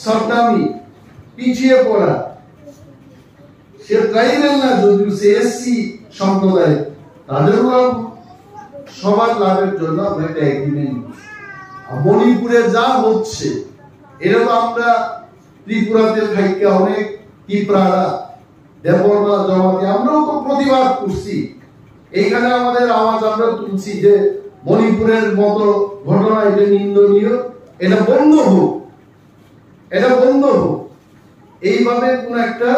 সরদামি পিছিয়ে পড়া, সে ট্রাইবেল না যদিও সে এসসি সম্প্রদায়, তাদেরও সবার লাভের জন্য আমরা একটা এগ্রিমেন্ট। মণিপুরে যা হচ্ছে এটা তো আমরা ত্রিপুরাতে থাইকে অনেক ত্রিপুরারা দেববর্মা জমাতি আমরাও তো প্রতিবাদ করছি, এইখানে আমাদের আওয়াজ আমরা তুলছি যে মণিপুরের মতো ঘটনা এটা নিন্দনীয়, এটা বন্ধ হোক, এটা বন্ধ হোক। এইভাবে কোন একটা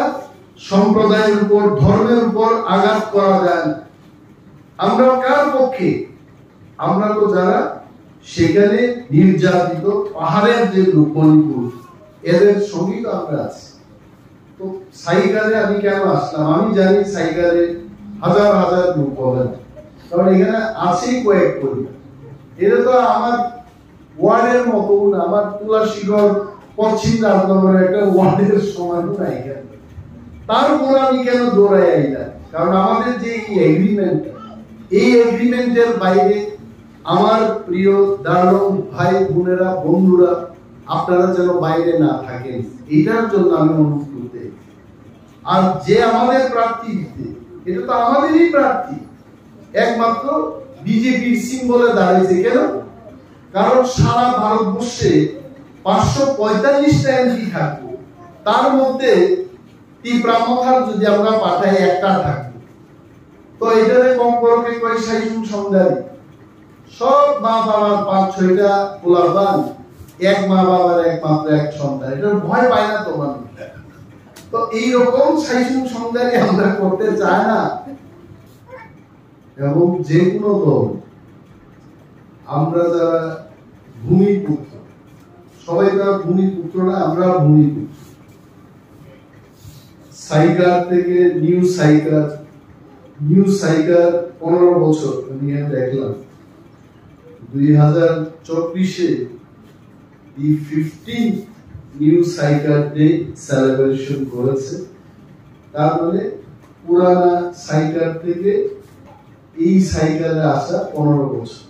সম্প্রদায়ের উপর ধর্মের উপর আঘাত করা যায় না। আমরা কার পক্ষে? আমরা তো যারা সেখানে নির্যাতিত পাহাড়ের যে লোক মণিপুর, এদের সঙ্গেই তো আমরা আছি। তো সাইকারে আমি কেন আসলাম? আমি জানি সাইকারে হাজার হাজার লোক হবে না, কারণ এখানে আছেই কয়েক পরিবার। এটা তো আমার ওয়ার্ডের মতো না, আমার তুলাশিগড় পশ্চিম রাজনগরের একটা ওয়ার্ডের সমান না এখানে। তারপর আমি কেন দৌড়াই আইলাম? কারণ আমাদের যে এগ্রিমেন্ট, এই এগ্রিমেন্টের বাইরে আমার প্রিয় দারুণ ভাই বোনেরা বন্ধুরা আপনারা যেন বাইরে না থাকেন, এটার জন্য আমি অনুরোধ করতে। আর যে আমাদের প্রার্থী দিতে, এটা তো আমাদেরই প্রার্থী, একমাত্র বিজেপির সিম্বলে দাঁড়িয়েছে। কেন? কারণ সারা ভারতবর্ষে 545টা এমপি থাকবো, তার মধ্যে ত্রিপুরামথার যদি আমরা পাঠাই একটা থাকবো, তো এটারে কমপক্ষে কয় 60 সংখ্যারি সব মা বাবার 5-6টা পোলাপান, এক মা বাবার একমাত্র এক সন্তান, এটা ভয় পায় না তো মানুষ। তো এইরকম 60 সংখ্যারি আমরা করতে চাই না। এবং যে কোনো দল, আমরা যারা ভূমিপুত্র, সবাই তার ভূমিপুত্র না, আমরা ভূমিপুত্র। সাইকার থেকে নিউ সাইকার 15 বছর আমি দেখলাম 2024-এ the 15th নিউ সাইকার ডে সেলিব্রেশন করেছে। তার মানে পুরানা সাইকার থেকে এই সাইকেলে আসা 15 বছর।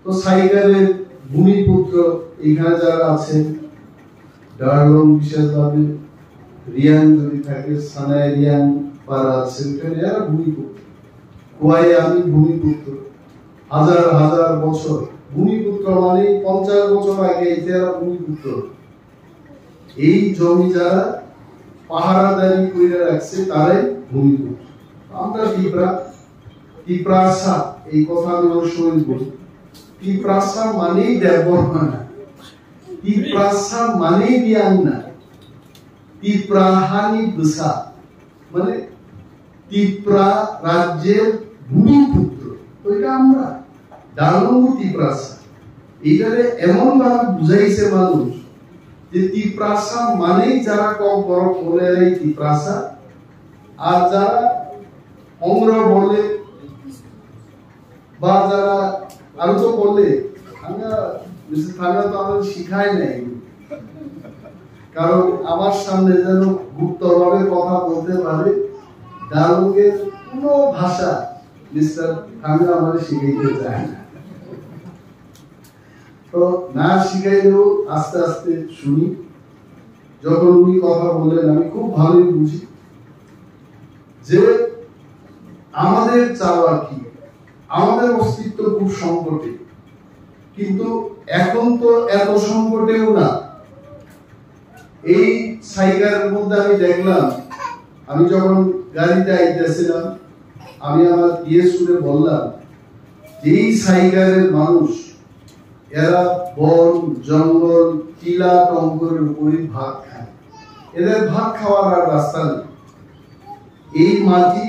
তো সাইকেলের ভূমিপুত্র এখানে যারা আছেন, ডারলং বিশেষভাবে, রিয়াং যদি থাকে, সানায় রিয়াং পারা আছে, এখানে যারা ভূমিপুত্র, কুয়াই আমি ভূমিপুত্র, হাজার হাজার বছর ভূমিপুত্র মানে 50 বছর আগে যারা ভূমিপুত্র, এই জমি যারা পাহারাদারি করে রাখছে তারাই ভূমিপুত্র। আমরা ত্রিপ্রাসা, এই কথা আমি অনেক সময় বলি, ত্রিপ্রাসা মানেই দেববর্মা না, ত্রিপ্রাসা মানেই রিয়াং না, ত্রিপ্রাহানি বসা মানে ত্রিপুরা রাজ্যের ভূমিপুত্র। ওইটা আমরা ডালঙ্গ ত্রিপ্রাসা, এইটারে এমন ভাবে বুঝাইছে মানুষ যে ত্রিপ্রাসা মানেই যারা কম বড় বলে এই ত্রিপ্রাসা, আর যারা অঙ্গ্র বলে বা যারা আরো তো বলে, আমরা তো আমাদের শিখাই নাই, কারণ আমার সামনে যেন গুপ্তভাবে কথা বলতে পারে, ডালুকের কোনো ভাষা মিস্টার আমরা আমাদের শিখাইতে চাই না। তো না শিখাইলেও আস্তে আস্তে শুনি, যখন উনি কথা বললেন আমি খুব ভালোই বুঝি যে আমাদের চাওয়া কি। আমাদের অস্তিত্ব খুব সংকটে, কিন্তু এখন তো এত সংকটেও না। এই সাইকেলের মধ্যে আমি দেখলাম, আমি যখন গাড়িতে আইতেছিলাম, আমি আমার পিএসুরে বললাম যে এই সাইকেলের মানুষ এরা বন জঙ্গল টিলা টঙ্গরের উপরে ভাত খায়, এদের ভাত খাওয়ার আর রাস্তা নেই। এই মাটি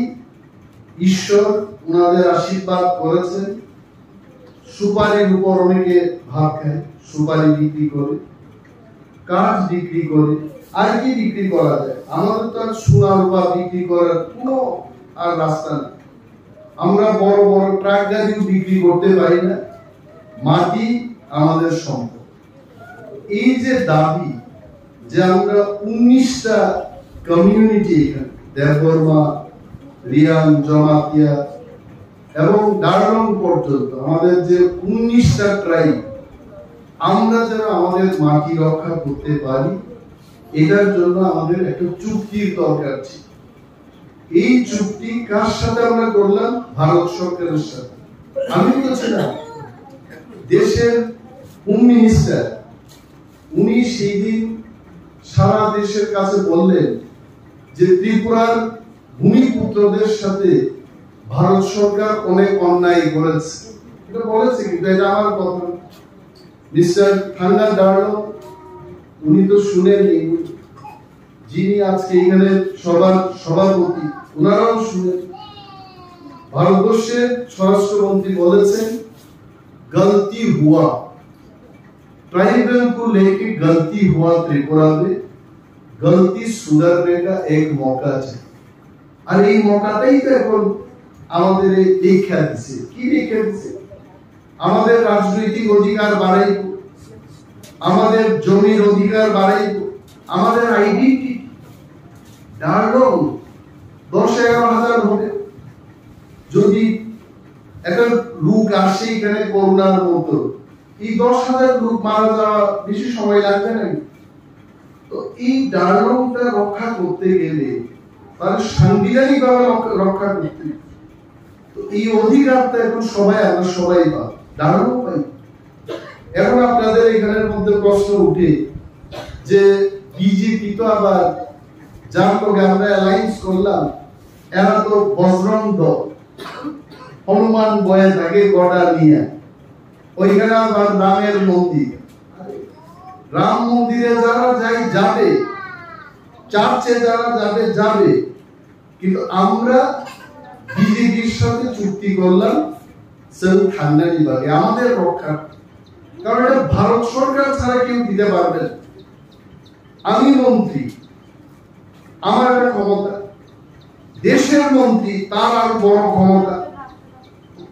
ঈশ্বর ওনাদের আশীর্বাদ করেছেন, সুপারির উপর অনেকে ভাত খায়, সুপারি বিক্রি করে, কাঠ বিক্রি করে, আর কি বিক্রি করা যায়? আমাদের তো আর সোনা রূপা বিক্রি করার কোনো আর রাস্তা নেই। আমরা বড় বড় ট্রাক গাড়িও বিক্রি করতে পারি না, মাটি আমাদের সম্পদ। এই যে দাবি যে আমরা 19টা কমিউনিটি এখানে, দেববর্মা, রিয়াং, জমাতিয়া এবং ডারলং পর্যন্ত আমাদের যে 19টা ট্রাইব, আমরা যেন আমাদের মাটি রক্ষা করতে পারি, এটার জন্য আমাদের একটা চুক্তির দরকার ছিল। এই চুক্তি কার সাথে আমরা করলাম? ভারত সরকারের সাথে। আমি বলছিলাম দেশের হোম মিনিস্টার, উনি সেই দিন সারা দেশের কাছে বললেন যে ত্রিপুরার ভূমিপুত্রদের সাথে ভারত সরকার অনেক অন্যায় করেছে। এটা বলেছে, কিন্তু এটা আমার কথা। মিস্টার থাঙ্গার ডার্লো উনি তো শুনেননি, যিনি আজকে এখানে সভাপতি ওনারাও শুনেন। ভারতবর্ষের স্বরাষ্ট্রমন্ত্রী বলেছেন गलती हुआ, ट्राइबल को लेके गलती हुआ त्रिपुरा में, गलती सुधारने का एक मौका है। আর এই মৌকাটাই তো এখন আমাদের লেখা দিছে। কি লেখা দিছে? আমাদের রাজনৈতিক অধিকার বাড়াইব, আমাদের জমির অধিকার বাড়াইব, আমাদের আইডেন্টিটি। ডার্লো 10-11,000 হবে। যদি একটা লোক আসে এখানে করোনার মতো, এই 10,000 লোক মারা যাওয়া বেশি সময় লাগবে না। তো এই ডার্লোটা রক্ষা করতে গেলে তার সাংবিধানিক ভাবে রক্ষা করতে, তো এই অধিকারটা এখন আমরা সবাই পাই, ডার্লো পাই। এখন আপনাদের এখানের মধ্যে প্রশ্ন উঠে যে বিজেপি তো আবার যার সঙ্গে আমরা অ্যালায়েন্স করলাম, এরা তো বজরং দল, হনুমান বয়ে থাকে গড়া নিয়ে, ওইখানে আবার রামের মন্দির। রাম মন্দিরে যারা যাবে, চার্চে যারা যাবে, কিন্তু আমরা বিজেপির সাথে চুক্তি করলাম সেল ঠান্ডা বিভাগে আমাদের রক্ষা, কারণ এটা ভারত সরকার ছাড়া কেউ দিতে পারবে না। আমি মন্ত্রী, আমার একটা ক্ষমতা, দেশের মন্ত্রী তার আর বড়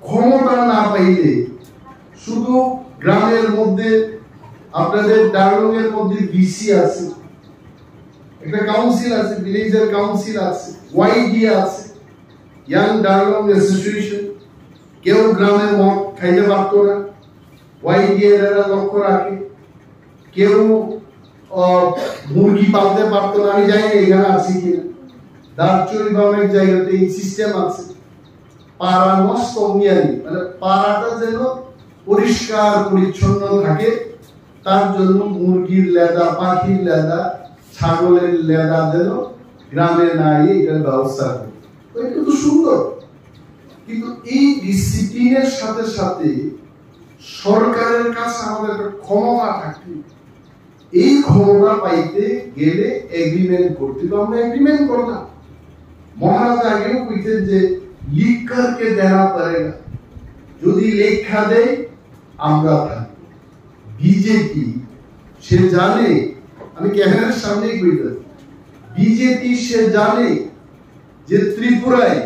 ক্ষমতা না পাইলে শুধু গ্রামের মধ্যে আপনাদের ডার্লংয়ের মধ্যে বিসি আছে, একটা কাউন্সিল আছে, ভিলেজের কাউন্সিল আছে, ওয়াইডি আছে, ইয়াং ডার্লং অ্যাসোসিয়েশন। কেউ গ্রামের মদ খাইতে পারত না, ওয়াইডি এরা লক্ষ্য রাখে। কেউ মুরগি পালতে পারতো না, আমি জানি না এখানে আছে কিনা। দারচুরি বা অনেক জায়গাতে এই সিস্টেম আছে। পাড়া নষ্ট মিয়ালি, মানে পাড়াটা যেন পরিষ্কার পরিচ্ছন্ন থাকে, তার জন্য মুরগির লেদা, পাখির লেদা, ছাগলের লেদা যেন গ্রামে নাই, এটার ব্যবস্থা করে। এটা তো সুন্দর, কিন্তু এই ডিসিপ্লিনের সাথে সাথে সরকারের কাছে আমাদের একটা ক্ষমতা থাকে। এই ক্ষমতা পাইতে গেলে এগ্রিমেন্ট করতে, তো আমরা এগ্রিমেন্ট করলাম। মহারাজ আগেও কইতেন যে লিখ করকে দেনা পড়েগা, যদি লেখা দেয় আমরা থাকবো। বিজেপি সে জানে, আমি ক্যামেরার সামনেই কইতাম, বিজেপি সে জানে যে ত্রিপুরায়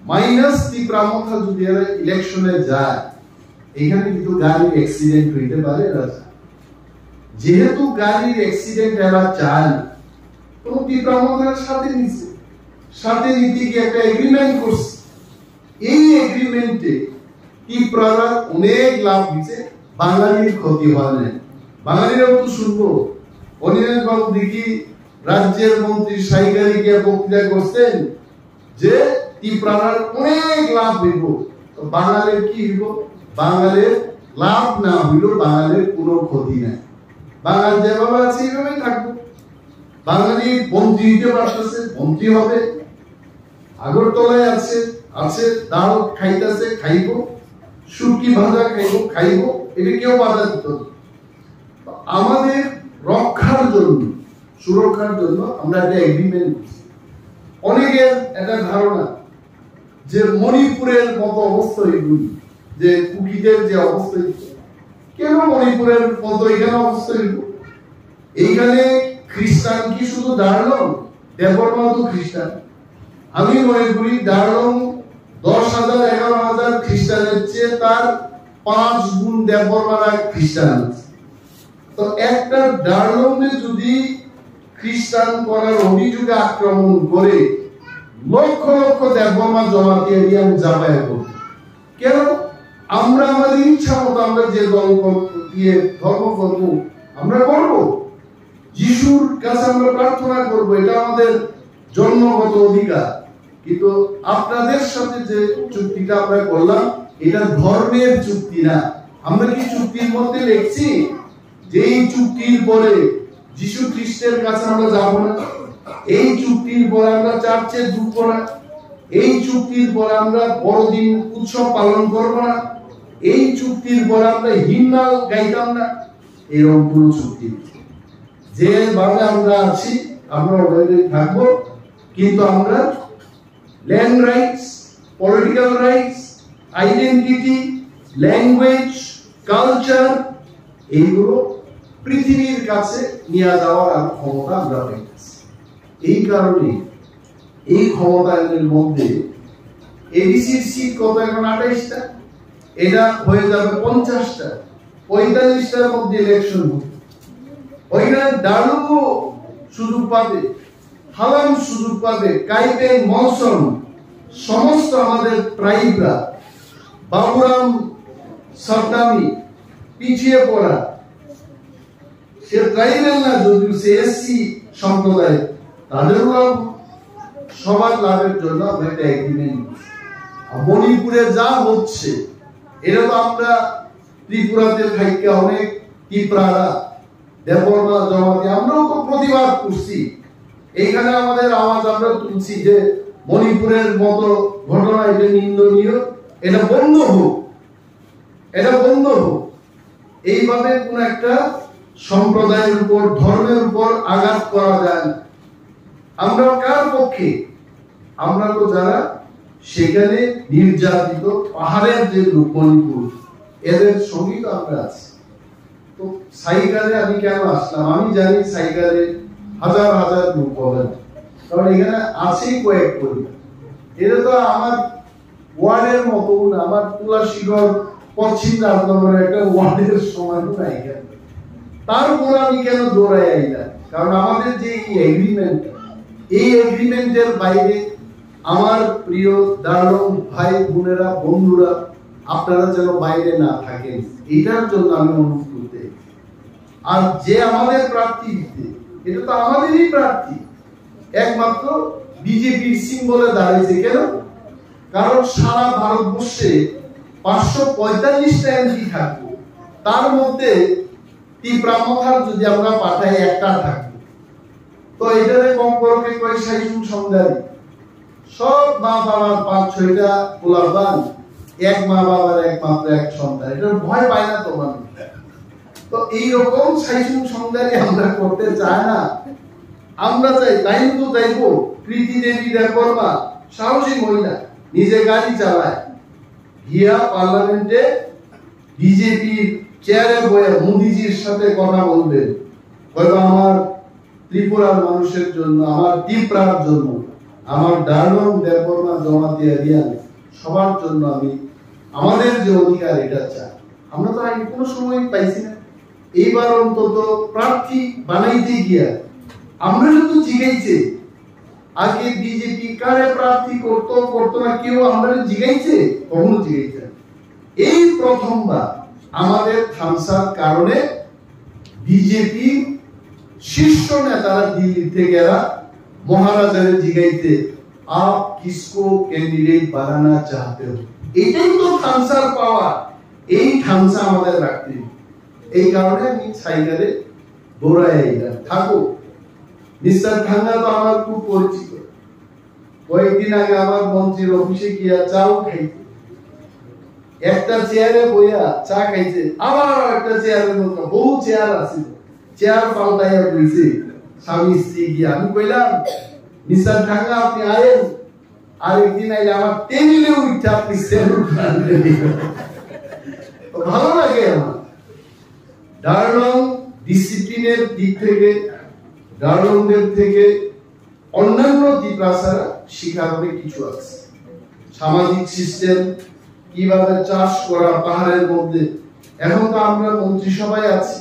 মাইনাস ত্রিপুরামথা যদি এরা ইলেকশনে যায়, এখানে কিন্তু গাড়ির অ্যাক্সিডেন্ট হইতে পারে। যেহেতু গাড়ির অ্যাক্সিডেন্ট এরা চায় না, কোন ত্রিপুরামথার সাথে নিতে গিয়ে একটা এগ্রিমেন্ট করছে। এই এগ্রিমেন্টে ত্রিপুরারা অনেক লাভ দিচ্ছে, বাঙালির ক্ষতি হয় না। বাঙালিরাও তো শুনবো। অনিল বাবু দেখি রাজ্যের মন্ত্রী সাইকারি গিয়ে বক্তৃতা করছেন যে ত্রিপুরার অনেক লাভ হইব, তো বাঙালির কি হইব? বাঙালির লাভ না হইল, বাঙালির কোনো ক্ষতি নাই। বাঙালি যেভাবে আছে এইভাবেই থাকবো। বাঙালি মন্ত্রী দিতে পারতেছে, মন্ত্রী হবে। আগরতলায় আছে ডাল খাইতেছে, খাইব, শুটকি ভাজা খাইব, এটা কেউ বাধা দিত না। আমাদের রক্ষার জন্য, সুরক্ষার জন্য আমরা একটা এগ্রিমেন্ট করছি। অনেকের একটা ধারণা যে মণিপুরের মতো অবস্থা এগুলি, যে কুকিদের যে অবস্থা, কেন মণিপুরের মতো এখানে অবস্থা? এইখানে খ্রিস্টান কি শুধু ডার্লং? দেববর্মা তো খ্রিস্টান। আমি মনে করি ডার্লং 10,000-11,000 খ্রিস্টানের চেয়ে তার 5 গুণ দেববর্মারা খ্রিস্টান আছে। তো একটা ডার্লংকে যদি খ্রিস্টান করার অভিযোগে আক্রমণ করে লক্ষ লক্ষ দেববর্মা জমাতে দিয়ে আমি জামায় করব। কেন? আমরা আমাদের ইচ্ছা মতো আমরা যে দল দিয়ে ধর্ম করব, আমরা করব। যিশুর কাছে আমরা প্রার্থনা করব, এটা আমাদের জন্মগত অধিকার। কিন্তু আপনাদের সাথে যে চুক্তিটা আমরা করলাম, এটা ধর্মের চুক্তি না। আমরা কি চুক্তির মধ্যে লিখছি যে এই চুক্তির পরে যিশু খ্রিস্টের কাছে আমরা যাব না, এই চুক্তির পরে আমরা চার্চে ঢুকবো না, এই চুক্তির পরে আমরা বড়দিন উৎসব পালন করব না, এই চুক্তির পরে আমরা হিমনাল গাইতাম না? এরকম কোন চুক্তি যেভাবে আমরা আছি আমরা ওভাবে থাকবো। কিন্তু আমরা land rights, political rights, identity, language, culture, এইগুলো পৃথিবীর কাছে নিয়ে যাওয়ার ক্ষমতা আমরা পেয়েছি। এই কারণে এই ক্ষমতায়নের মধ্যে এবিসির সিট কত এখন? 28টা। এটা হয়ে যাবে 50টা। 45টার মধ্যে ইলেকশন হবে। ওইখানে ডালুকো সুযোগ পাবে, হালাম সুযোগ পাবে, কাইপেন, মৌসুম, সমস্ত আমাদের ট্রাইবরা, বাবুরাম, সাদ্দামি, পিছিয়ে পড়া, সে ট্রাইবেল না যদিও সে এসসি সম্প্রদায়, তাদেরও সবার লাভের জন্য আমরা একটা এগ্রিমেন্ট। মণিপুরে যা হচ্ছে এটা তো আমরা ত্রিপুরাতে থাইকে অনেক ত্রিপুরারা, দেববর্মা, জমাতি আমরাও তো প্রতিবাদ করছি। এইখানে আমাদের আওয়াজ আমরা তুলছি যে মণিপুরের মতো ঘটনা এটা নিন্দনীয়, এটা বন্ধ হোক, এটা বন্ধ হোক। এইভাবে কোন একটা সম্প্রদায়ের উপর, ধর্মের উপর আঘাত করা যায় না। আমরা কার পক্ষে? আমরা তো যারা সেখানে নির্যাতিত পাহাড়ের যে লোক মণিপুর, এদের সঙ্গেই তো আমরা আছি। তো সাইকারে আমি কেন আসলাম? আমি জানি সাইকারে হাজার হাজার লোক হবেন, কারণ এখানে আছেই কয়েক পরিবার। এটা তো আমার ওয়ার্ডের মতো না, আমার তুলাশিগড় পশ্চিম রাজনগরের একটা ওয়ার্ডের সমান না এখানে। তারপর আমি কেন দৌড়াই আইলাম? কারণ আমাদের যে এগ্রিমেন্ট, এই এগ্রিমেন্টের বাইরে আমার প্রিয় দারুণ ভাই বোনেরা, বন্ধুরা, আপনারা যেন বাইরে না থাকেন, এটার জন্য আমি অনুরোধ করতে। আর যে আমাদের প্রার্থী দিতে, এটা তো আমাদেরই প্রার্থী, একমাত্র বিজেপির সিম্বলে দাঁড়িয়েছে। কেন? কারণ সারা ভারতবর্ষে 545টা এমপি থাকবো, তার মধ্যে ত্রিপুরামথার যদি আমরা পাঠাই একটা থাকবো, তো এটারে কমপক্ষে কয় 60 সংখ্যারি, সব মা বাবার 5-6টা পোলাপান, এক মা বাবার একমাত্র এক সন্তান, এটা ভয় পায় না তো মানুষ। তো এইরকম 60 সংখ্যারি আমরা করতে চাই না। আমরা চাই, তাই তো চাইবো প্রীতি দেবী দেববর্মা সাহসী মহিলা, নিজে গাড়ি চালায়, গিয়া পার্লামেন্টে বিজেপির চেয়ারে বসে মোদিজির সাথে কথা বলবেন, হয়তো আমার ত্রিপুরার মানুষের জন্য, আমার ত্রিপুরার জন্য, আমার ডার্লং দেববর্মা, জমাতি এরিয়ান সবার জন্য আমি আমাদের যে অধিকার এটা চাই। আমরা তো আগে কোনো সময় পাইছি না। এইবার অন্তত প্রার্থী বানাইতে গিয়া আমরা কিন্তু জিগাইছে, আগে বিজেপি কারে প্রার্থী করতো না, কেউ আমরা জিগাইছে? কখনো জিগাইছে? এই প্রথমবার আমাদের থামসার কারণে বিজেপি শীর্ষ নেতারা দিল্লি থেকে এরা মহারাজারে জিগাইতে, আপ কিসকো ক্যান্ডিডেট বানানা চাহতে हो। এটাই তো থামসার পাওয়ার। এই থামসা আমাদের রাখতে, এই কারণে আমি সাইকেলে দৌড়াই আইলাম। থাকো মিস্টার ঠাঙ্গা তো আমার খুব পরিচিত। কয়েকদিন আগে আমার মন্ত্রীর অফিসে গিয়া চাও খাইতে, একটা চেয়ারে বইয়া চা খাইছে, আবার একটা চেয়ারের মতো বহু চেয়ার আছে, চেয়ার পাল্টাইয়া বইছে স্বামী স্ত্রী গিয়া। আমি কইলাম, মিস্টার ঠাঙ্গা আপনি আয়েন, আরেকদিন আইলে আমার টেবিলে উঠে আপনি ভালো লাগে আমার। ডার্লং ডিসিপ্লিনের দিক থেকে, ডার্লংদের থেকে অন্যান্য দ্বীপরাসারা শিখার অনেক কিছু আছে। সামাজিক সিস্টেম, কিভাবে চাষ করা পাহাড়ের মধ্যে। এখন তো আমরা মন্ত্রিসভায় আছি,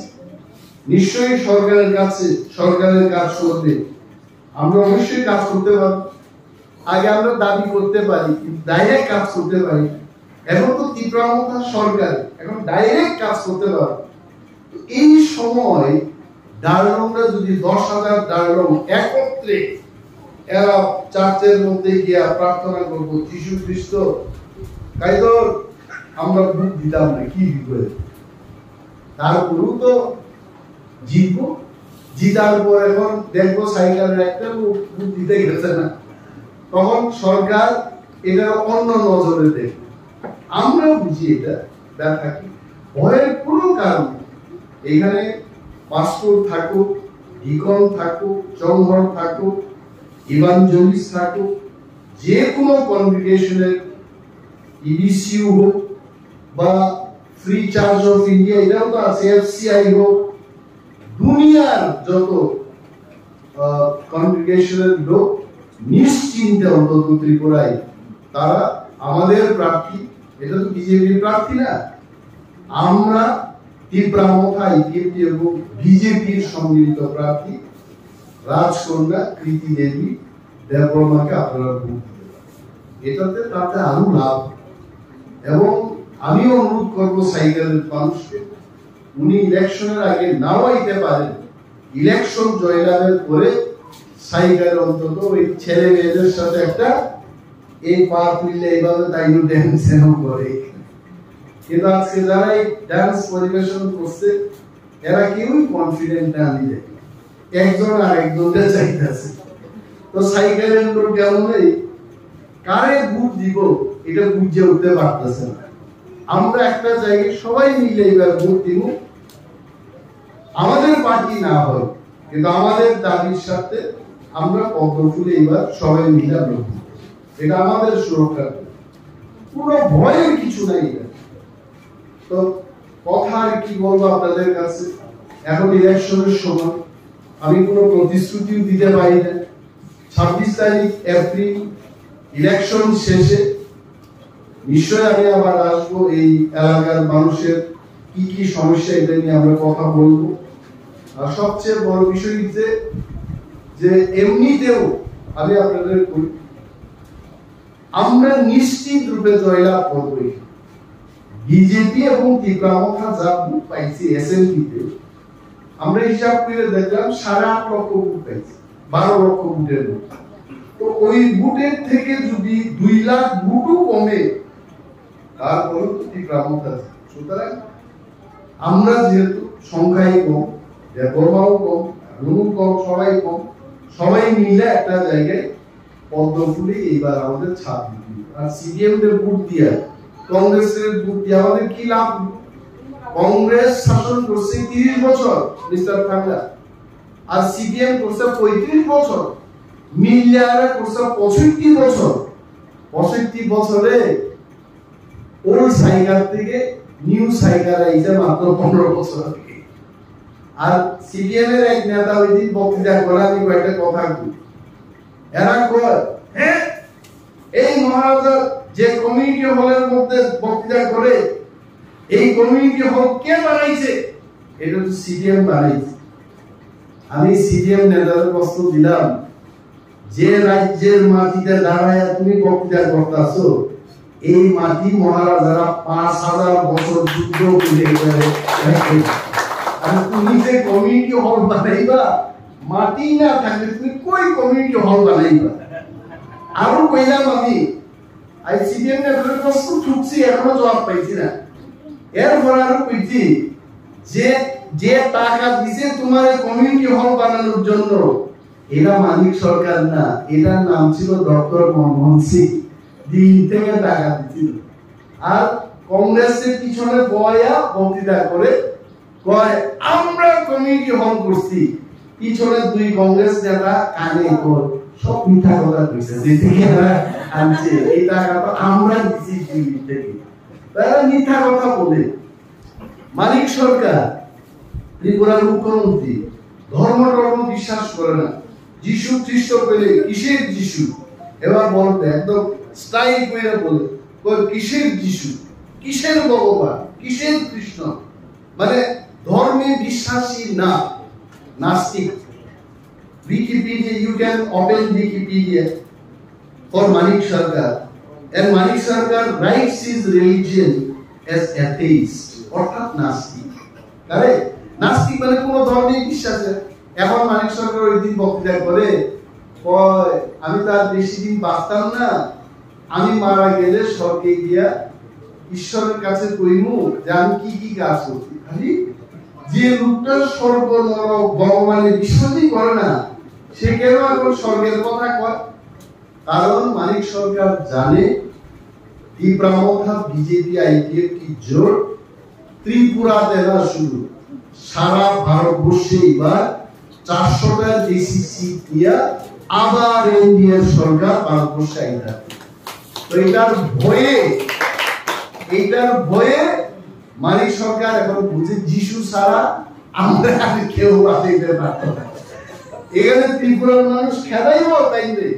নিশ্চয়ই সরকারের কাছে সরকারের কাজ করবে, আমরা অবশ্যই কাজ করতে পারবো। আগে আমরা দাবি করতে পারি, ডাইরেক্ট কাজ করতে পারি। এখন তো ত্রিপুরামথা সরকার, এখন ডাইরেক্ট কাজ করতে পারবো। এই সময় ডার্লংরা যদি 10,000 ডার্লং একত্রে এরা চার্চের মধ্যে গিয়া প্রার্থনা করবো, যীশু খ্রিস্ট কাইদর আমরা বুক দিতাম না, কি বিপদ। তারপরেও তো জিতবো, জিতার পর এখন দেখবো সাইকেলের একটা বুক দিতে গেছে না, তখন সরকার এটা অন্য নজরে দেখবে। আমরা বুঝি এটা দেখা কি ভয়ের কোনো কারণ নেই। এখানে পাস্টর থাকুক, ডিকন থাকুক, চংঘর থাকুক, ইভাঞ্জেলিস্ট থাকুক, যে কোনো কনগ্রিগেশনের ইবিসিউ হোক বা ফ্রি চার্চ অফ ইন্ডিয়া, এটাও তো আছে, এফসিআই হোক, দুনিয়ার যত কনগ্রিগেশনের লোক নিশ্চিন্তে অন্তত ত্রিপুরায় তারা আমাদের প্রার্থী, এটা তো বিজেপির প্রার্থী না, আমরা তীব্রামথা ইপিএফটি এবং বিজেপির সম্মিলিত প্রার্থী রাজকন্যা কৃতি দেবী দেববর্মাকে আপনারা ভোট দিতে পারেন। এটাতে তাতে আরো লাভ। এবং আমি অনুরোধ করবো সাইকেলের মানুষকে, উনি ইলেকশনের আগে নাও আইতে পারেন, ইলেকশন জয়লাভের পরে সাইকেল অন্তত ওই ছেলে মেয়েদের সাথে একটা এই পা তুললে এইভাবে তাই ড্যান্স করে। কিন্তু আজকে যারা এই ডান্স পরিবেশন করছে এরা কেউই কনফিডেন্ট না, আমি দেখি একজন আর একজনকে চাইতেছে। তো সাইকেলের লোক কেমন কারে ভোট দিব এটা বুঝে উঠতে পারতেছে না। আমরা একটা জায়গায় সবাই মিলে এবার ভোট দিব, আমাদের পার্টি না হয় কিন্তু আমাদের দাবির সাথে আমরা পদ্মফুলে এবার সবাই মিলে ভোট দিব, এটা আমাদের সুরক্ষা। কোনো ভয়ের কিছু নাই। তো কথা আর কি বলবো আপনাদের কাছে, এখন ইলেকশনের সময় আমি কোনো প্রতিশ্রুতিও দিতে পারি না। 26 তারিখ এপ্রিল ইলেকশন শেষে নিশ্চয় আমি আবার আসবো, এই এলাকার মানুষের কি কি সমস্যা এটা নিয়ে আমরা কথা বলবো। আর সবচেয়ে বড় বিষয় যে এমনিতেও আমি আপনাদের বলি, আমরা নিশ্চিত রূপে জয়লাভ করবো। বিজেপি এবং তীব্রামথা যা ভোট পাইছে এসএমপিতে, আমরা হিসাব করে দেখলাম 8.5 লক্ষ ভোট পাইছে, 12 লক্ষ ভোটের ভোট। তো ওই ভোটের থেকে যদি 2 লাখ ভোটও কমে তারপরে তো তীব্রামথা। সুতরাং আমরা যেহেতু সংখ্যায় কম, দেববর্মাও কম, রুমও কম, সবাই কম, সবাই মিলে একটা জায়গায় পদ্মফুলে এইবার আমাদের ছাপ দিতে। আর সিপিএম এর ভোট দিয়া, কংগ্রেসের ভোট দিয়ে আমাদের কি লাভ? কংগ্রেস শাসন করছে 30 বছর মিস্টার কাঙ্গা, আর সিপিএম করছে 35 বছর, মিলিয়ারে করছে 65 বছর। 65 বছরে ওল্ড সাইকেল থেকে নিউ সাইকেল আইছে মাত্র 15 বছর আগে। আর সিপিএম এর এক নেতা ওই দিন বক্তৃতা করে, আমি কয়েকটা কথা বলি, এরা কয় হ্যাঁ এই মহারাজা যে কমিউনিটি হলের মধ্যে বক্তৃতা করে, এই কমিউনিটি হল কে বানাইছে? এটা তো সিপিএম বানাইছে। আমি সিপিএম নেতাদের প্রশ্ন দিলাম, যে রাজ্যের মাটিতে দাঁড়ায় তুমি বক্তৃতা করতেছো, এই মাটি মহারাজারা 5000 বছর যুদ্ধ করে আর তুমি যে কমিউনিটি হল বানাইবা, মাটি না থাকলে তুমি কই কমিউনিটি হল বানাইবা? আরো কইলাম আমি আইসিডিএম নেতাদের প্রশ্ন ঠুকছি, এখনো জবাব পাইছি না। এরপর আরো কইছি যে টাকা দিছে তোমার কমিউনিটি হল বানানোর জন্য, এরা মানিক সরকার না, এটার নাম ছিল ডক্টর মনমোহন সিং, দিল্লি থেকে টাকা দিছিল। আর কংগ্রেসের পিছনে বয়া বক্তৃতা করে কয় আমরা কমিউনিটি হল করছি, পিছনে 2 কংগ্রেস নেতা কানে কর সব মিথ্যা কথা কইছে, যে থেকে আনছে এই টাকা তো আমরা দিছি দিল্লি থেকে। তারা মিথ্যা কথা বলে। মানিক সরকার ত্রিপুরার মুখ্যমন্ত্রী ধর্ম বিশ্বাস করে না, যিশু খ্রিস্ট পেলে কিসের যিশু? এবার বলতে একদম স্টাইল করে বলে কিসের যিশু, কিসের ভগবান, কিসের কৃষ্ণ? মানে ধর্মে বিশ্বাসী না, নাস্তিক। Wikipedia, you can open Wikipedia for Manik Sarkar, and Manik Sarkar writes his religion as atheist, অর্থাৎ নাস্তিক। কারণ নাস্তিক মানে কোন ধর্মেই বিশ্বাসে। এখন মানিক সরকার ওই দিন বক্তৃতা করে আমি তার বেশি দিন বাঁচতাম না, আমি মারা গেলে স্বর্গে গিয়া ঈশ্বরের কাছে কইমু যে আমি কি কি কাজ করছি। খালি যে লোকটা স্বর্গ নরক ভগবানের বিশ্বাসই করে না, সে কেন এখন স্বর্গের কথা কয়? কারণ মানিক সরকার জানে তীব্রামথা বিজেপি আইপিএফ কি জোর ত্রিপুরাতে না, শুধু সারা ভারতবর্ষে এবার 400টার বেশি সিট দিয়া আবার এনডিএর সরকার ভারতবর্ষে আইনা। তো এইটার ভয়ে মানিক সরকার এখন বুঝে যিশু ছাড়া আমরা কেউ বাঁচাইতে পারতো না। এখানে ত্রিপুরার মানুষ খেদাইব তাইলে।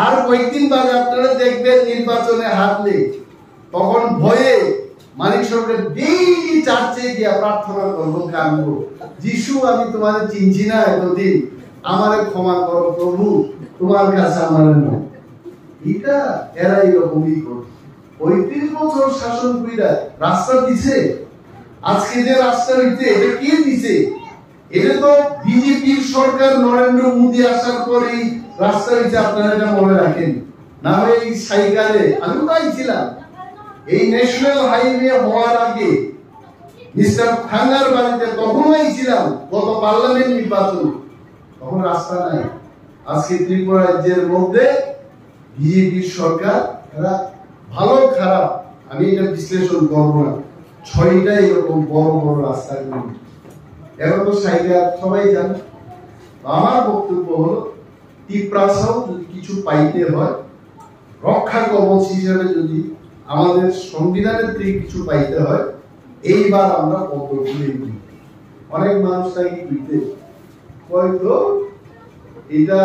আর কয়েকদিন বাদে আপনারা দেখবেন নির্বাচনে হারলে তখন ভয়ে মানিক সরকার ডেইলি চার্চে গিয়া প্রার্থনা করবো, কাঁদবো, যিশু আমি তোমাদের চিনছি না এতদিন, আমারে ক্ষমা করো প্রভু, তোমার কাছে আমার নয়। এটা এরা এরকমই করে 35 বছর শাসন কইরা রাস্তা দিছে। আজকে যে রাস্তা হইতে এটা কে দিছে? এটা তো বিজেপির সরকার নরেন্দ্র মোদী আসার পরে রাস্তা হইতে। আপনারা এটা মনে রাখেন, না হয় এই সাইকেলে আমি তাই ছিলাম। এই ন্যাশনাল হাইওয়ে হওয়ার আগে মিস্টার থাঙ্গার বাড়িতে তখনই ছিলাম, গত পার্লামেন্ট নির্বাচন, তখন রাস্তা নাই। আজকে ত্রিপুরা রাজ্যের মধ্যে বিজেপির সরকার, এরা ভালো খারাপ আমি এটা বিশ্লেষণ করবো না, 6টা এরকম বড় বড় রাস্তা এখন তো সাইকেল সবাই জানে। আমার বক্তব্য হলো ত্রিপ্রাসাও যদি কিছু পাইতে হয়, রক্ষা কবচ হিসেবে যদি আমাদের সংবিধানের থেকে কিছু পাইতে হয়, এইবার আমরা পদ্মফুলে দিই। অনেক মানুষ তাকে দিতে হয়তো এটা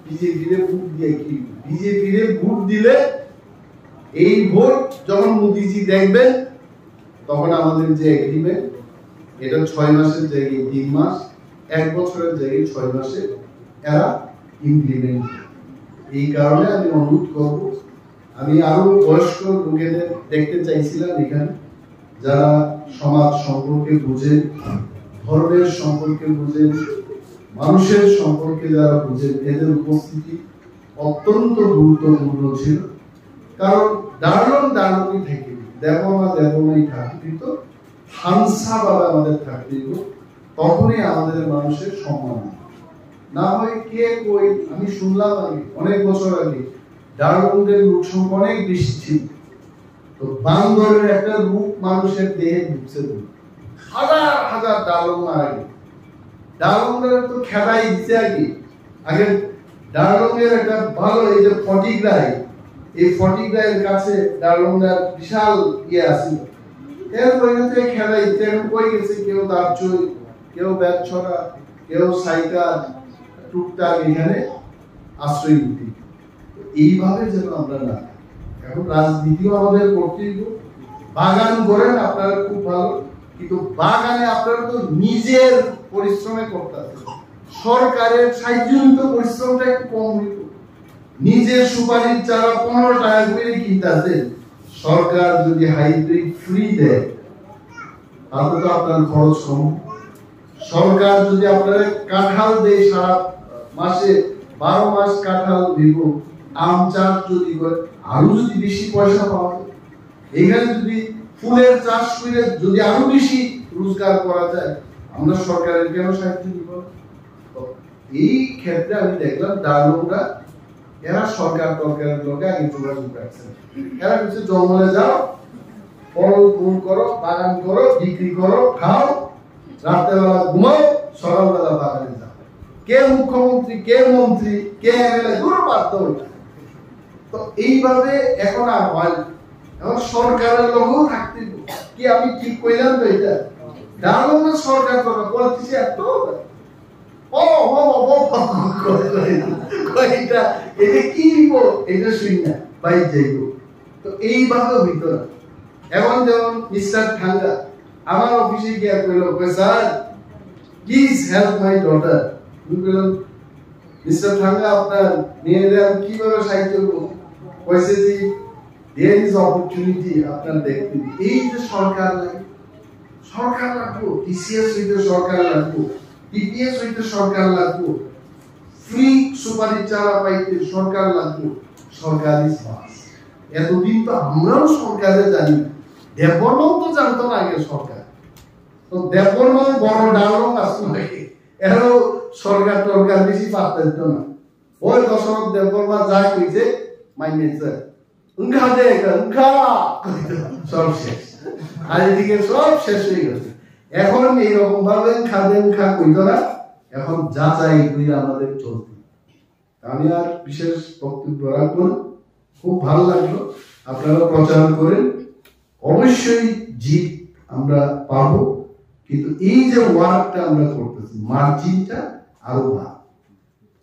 বিজেপির ভোট দিয়ে কি, বিজেপির ভোট দিলে এই ভোট যখন মোদীজি দেখবেন তখন আমাদের যে এগ্রিমেন্ট এটা 6 মাসের জায়গায় 3 মাস, 1 বছরের জায়গায় 6 মাসে এরা ইমপ্লিমেন্ট। এই কারণে আমি অনুরোধ করব, আমি আরো বয়স্ক লোকেদের দেখতে চাইছিলাম এখানে, যারা সমাজ সম্পর্কে বুঝেন, ধর্মের সম্পর্কে বুঝেন, মানুষের সম্পর্কে যারা বুঝেন, এদের উপস্থিতি অত্যন্ত গুরুত্বপূর্ণ ছিল। কারণ দাঁড়ানোই থেকে দেবনাই থাকিত হাংসাভাবে আমাদের থাকিত, তখনই আমাদের মানুষের সম্মান। না হয় কে কই, আমি শুনলাম আগে অনেক বছর আগে ডারলংয়ের লোক সংখ্যা অনেক বেশি ছিল, তো বান্দরের একটা রূপ মানুষের দেহে ঢুকছে, হাজার হাজার ডারলং মারা গেল। ডারলংয়ের তো খেদাই দিতে আগে ডারলংয়ের একটা ভালো এই যে ফটিকরাই, এই ফটিকরাইয়ের কাছে ডারলংয়ের বিশাল ইয়ে আছে, এর ওইখান থেকে খেদাই দিতে কই গেছে, কেউ দাঁড়চই, কেউ ব্যাগ ছড়া, কেউ সাইকেল টুকটাক এখানে আশ্রয় নিতে। এইভাবে যেন আমরা না, এখন রাজনীতিও আমাদের করতেই। বাগান করেন আপনারা খুব ভালো, কিন্তু বাগানে আপনারা তো নিজের পরিশ্রমে করতে হবে, সরকারের সাহায্যজনিত পরিশ্রমটা একটু কম হইত। নিজের সুপারির চারা 15 টাকা করে কিনতেছেন, সরকার যদি হাইব্রিড ফ্রি দেয় তাহলে তো আপনার খরচ কম। সরকার যদি আপনারা কাঁঠাল দেয় সারা মাসে 12 মাস কাঁঠাল দিব, আম চাষ যদি করে আরো যদি বেশি পয়সা পাওয়া যায়, এখানে যদি ফুলের চাষ করে যদি আরো বেশি রোজগার করা যায়, আমরা সরকারের কেন সাহায্য নিব? এই ক্ষেত্রে আমি দেখলাম ডারলংরা এরা সরকার টরকারের লোকে আগে যোগাযোগ রাখছেন। এরা কিছু জঙ্গলে যাও, ফল ফুল করো, বাগান করো, বিক্রি করো, খাও, রাত্রেবেলা ঘুমাও, সকালবেলা বাগানে যাও। কে মুখ্যমন্ত্রী, কে মন্ত্রী, কে এমএলএ, দূর বাধ্য ওইটা। তো এইভাবে এখন আর হয়, এখন সরকারের লোকও থাকতে কি আমি ঠিক কইলাম তো? এটা ডারলংয়ের সরকার করে বলতেছি এত এইভাবে হইত না। এখন যেমন মিস্টার ঠাঙ্গা আমার অফিসে গিয়া কইল, sir please help my daughter. Mister Thanga আপনার মেয়েদের আমি কিভাবে সাহায্য করবো? কইছে যে there is opportunity আপনার দেখতে। এই যে সরকার নাই, সরকার লাগবো, টিসিএস হইতে সরকার লাগবো, টিপিএস হইতে সরকার লাগবো, ফ্রি সুপারি চারা পাইতে সরকার লাগবো, সরকারি বাস। এতদিন তো আমরাও সরকারে জানি, দেববর্মাও তো জানতো না আগে সরকার। তো দেববর্মাও বড় ডালও আসতো নাকি, এরও সরকার টরকার বেশি পাত্তা দিত না। ওই দশরথ দেববর্মা যা কইছে মাইনেছে, উঙ্খা দে উঙ্খা, সব শেষ। আর এদিকে সব শেষ হয়ে গেছে। এখন এইরকম ভাবে খাদে উঙ্খা কইতো না, এখন যাচাই করে আমাদের চলতে। আমি আর বিশেষ বক্তব্য রাখবো না, খুব ভালো লাগলো, আপনারা প্রচার করেন, অবশ্যই জিত আমরা পাবো। কিন্তু এই যে ওয়ার্কটা আমরা করতেছি, মার্জিনটা আরো ভালো,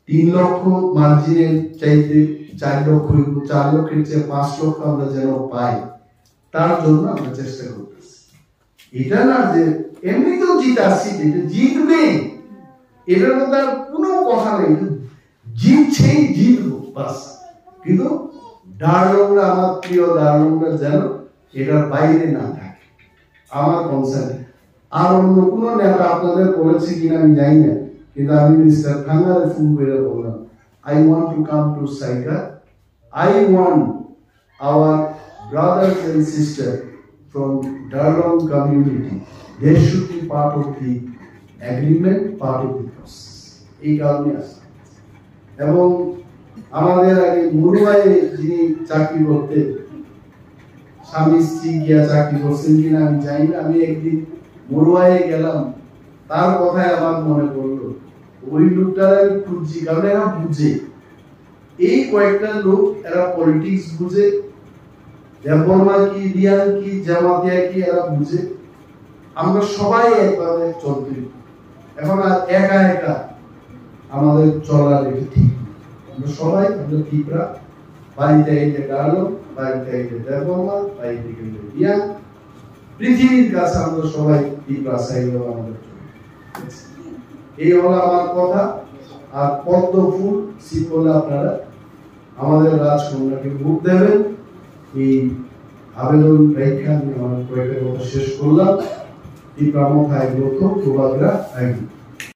3 লক্ষ মার্জিনের চাইতে 4 লক্ষ, 4 লক্ষের চেয়ে 5 লক্ষ আমরা যেন পাই, তার জন্য আমরা চেষ্টা করতেছি। এটা না যে এমনিতেও জিত আসছি, এটা জিতবে, এটার মধ্যে আর কোনো কথা নেই, জিতছেই জিতবো বাস। কিন্তু ডারলংরা, আমার প্রিয় ডারলংরা যেন এটার বাইরে না থাকে, আমার কনসার্ন। আর অন্য কোনো নেতা আপনাদের বলেছে কিনা আমি জানি না, কিন্তু আমি মিস্টার খাঙ্গারে ফোন করে বললাম, I want to come to Saika. I want our brothers and sisters from Darlong community, they should be part of the agreement, part of the process. এই কারণে আসে। এবং আমাদের আগে মুরুবাই যিনি চাকরি করতে, স্বামী স্ত্রী গিয়া চাকরি করছেন কিনা আমি জানি না, আমি একদিন মুরুবাইয়ে গেলাম, তার কথায় আমার মনে পড়লো, ওই লোকটার আমি খুঁজছি, কারণ এরা বুঝে, এই কয়েকটা লোক এরা পলিটিক্স বুঝে, দেববর্মা কি, রিয়ান কি, জামাতিয়া কি, এরা বুঝে। আমরা সবাই একভাবে চলতে, এখন আর একা একা আমাদের চলার এটা ঠিক, আমরা সবাই আমরা ঠিকরা, বাড়িতে আইলে ডারলং, বাড়িতে আইলে দেববর্মা, বাড়িতে গেলে রিয়ান, পৃথিবীর কাছে আমরা সবাই ঠিকরা চাইলেও আমাদের চলি। এই হলো আমার কথা। আর পদ্ম ফুল সিট বলে আপনারা আমাদের রাজকন্যাকে ভোট দেবেন, এই আবেদন রেখে আমি আমার কয়েকটা কথা শেষ করলাম। এই প্রামক আইগ্রত প্রবাদরা আইগ্রত।